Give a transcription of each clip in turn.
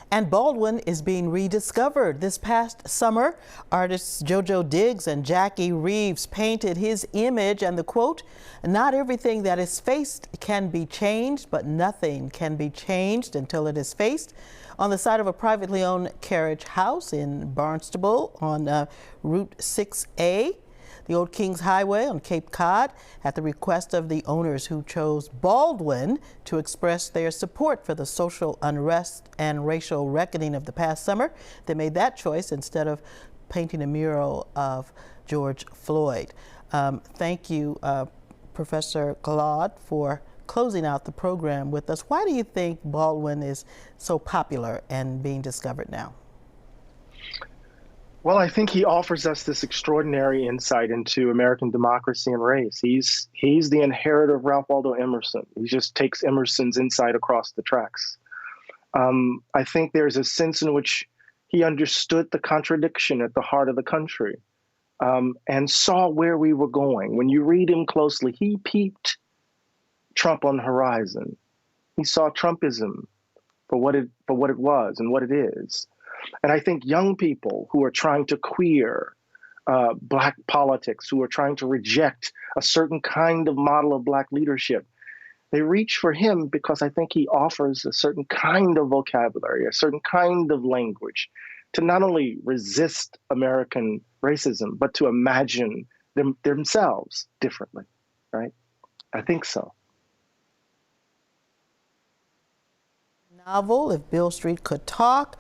And Baldwin is being rediscovered. This past summer, artists JoJo Diggs and Jackie Reeves painted his image, and the quote, "Not everything that is faced can be changed, but nothing can be changed until it is faced," on the side of a privately owned carriage house in Barnstable on Route 6A. The Old Kings Highway on Cape Cod, at the request of the owners who chose Baldwin to express their support for the social unrest and racial reckoning of the past summer. They made that choice instead of painting a mural of George Floyd. Thank you, Professor Glaude, for closing out the program with us. Why do you think Baldwin is so popular and being discovered now? Well, I think he offers us this extraordinary insight into American democracy and race. He's the inheritor of Ralph Waldo Emerson. He just takes Emerson's insight across the tracks. I think there's a sense in which he understood the contradiction at the heart of the country and saw where we were going. When you read him closely, he peeped Trump on the horizon. He saw Trumpism for what it was and what it is. And I think young people who are trying to queer Black politics, who are trying to reject a certain kind of model of Black leadership, they reach for him because I think he offers a certain kind of vocabulary, a certain kind of language to not only resist American racism, but to imagine themselves differently, right? I think so. Novel, If Beale Street Could Talk,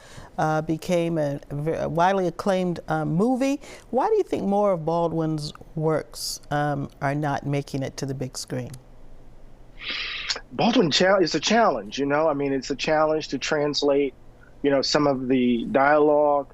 became a widely acclaimed movie. Why do you think more of Baldwin's works are not making it to the big screen? Baldwin is a challenge, you know. I mean, it's a challenge to translate, you know, some of the dialogue.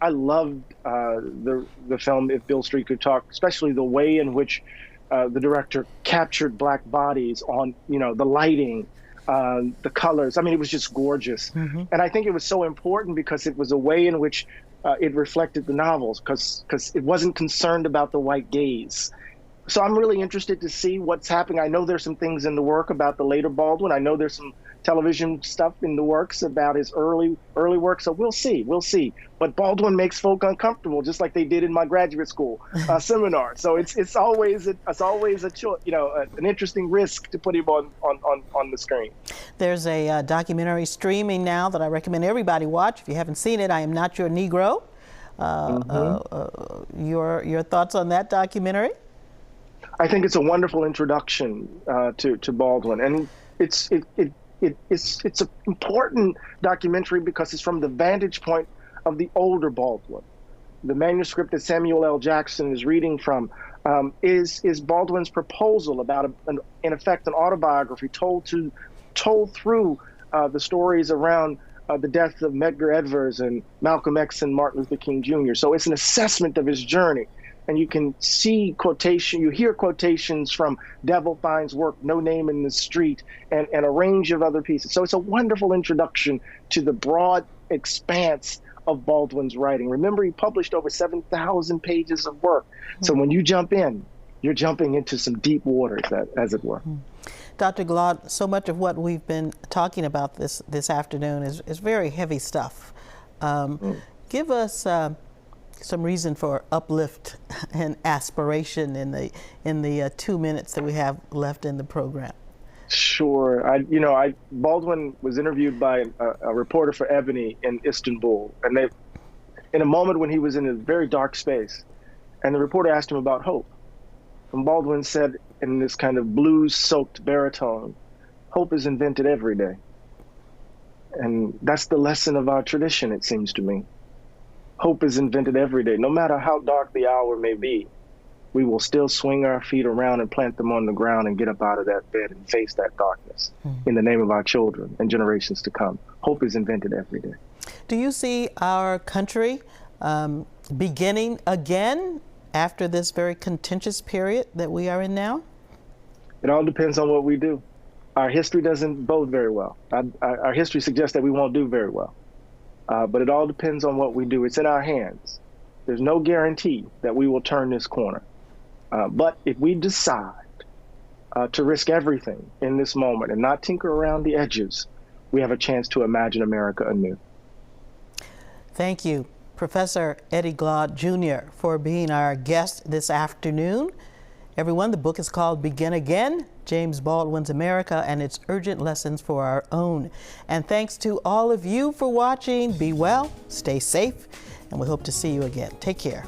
I loved the film If Beale Street Could Talk, especially the way in which the director captured Black bodies on, you know, the lighting, the colors. I mean, it was just gorgeous. Mm-hmm. And I think it was so important because it was a way in which it reflected the novels, because it wasn't concerned about the white gaze. So I'm really interested to see what's happening. I know there's some things in the work about the later Baldwin. I know there's some television stuff in the works about his early work. So we'll see. But Baldwin makes folk uncomfortable, just like they did in my graduate school seminar. So it's always a choice, you know, an interesting risk to put him on the screen. There's a documentary streaming now that I recommend everybody watch. If you haven't seen it, I Am Not Your Negro. Your thoughts on that documentary? I think it's a wonderful introduction to Baldwin, and it's an important documentary because it's from the vantage point of the older Baldwin. The manuscript that Samuel L. Jackson is reading from is Baldwin's proposal about, in effect, an autobiography told through the stories around the death of Medgar Evers and Malcolm X and Martin Luther King Jr. So it's an assessment of his journey. And you can see you hear quotations from Devil Fine's work, No Name in the Street, and a range of other pieces. So it's a wonderful introduction to the broad expanse of Baldwin's writing. Remember, he published over 7,000 pages of work. So when you jump in, you're jumping into some deep waters, as it were. Dr. Glaude, so much of what we've been talking about this afternoon is very heavy stuff. Give us some reason for uplift and aspiration in the 2 minutes that we have left in the program. Sure. Baldwin was interviewed by a reporter for Ebony in Istanbul, and in a moment when he was in a very dark space, and the reporter asked him about hope. And Baldwin said in this kind of blues-soaked baritone, "Hope is invented every day." And that's the lesson of our tradition, it seems to me. Hope is invented every day. No matter how dark the hour may be, we will still swing our feet around and plant them on the ground and get up out of that bed and face that darkness in the name of our children and generations to come. Hope is invented every day. Do you see our country beginning again after this very contentious period that we are in now? It all depends on what we do. Our history doesn't bode very well. Our history suggests that we won't do very well. But it all depends on what we do. It's in our hands. There's no guarantee that we will turn this corner. But if we decide to risk everything in this moment and not tinker around the edges, we have a chance to imagine America anew. Thank you, Professor Eddie Glaude Jr., for being our guest this afternoon. Everyone, the book is called Begin Again, James Baldwin's America and its Urgent Lessons for Our Own. And thanks to all of you for watching. Be well, stay safe, and we hope to see you again. Take care.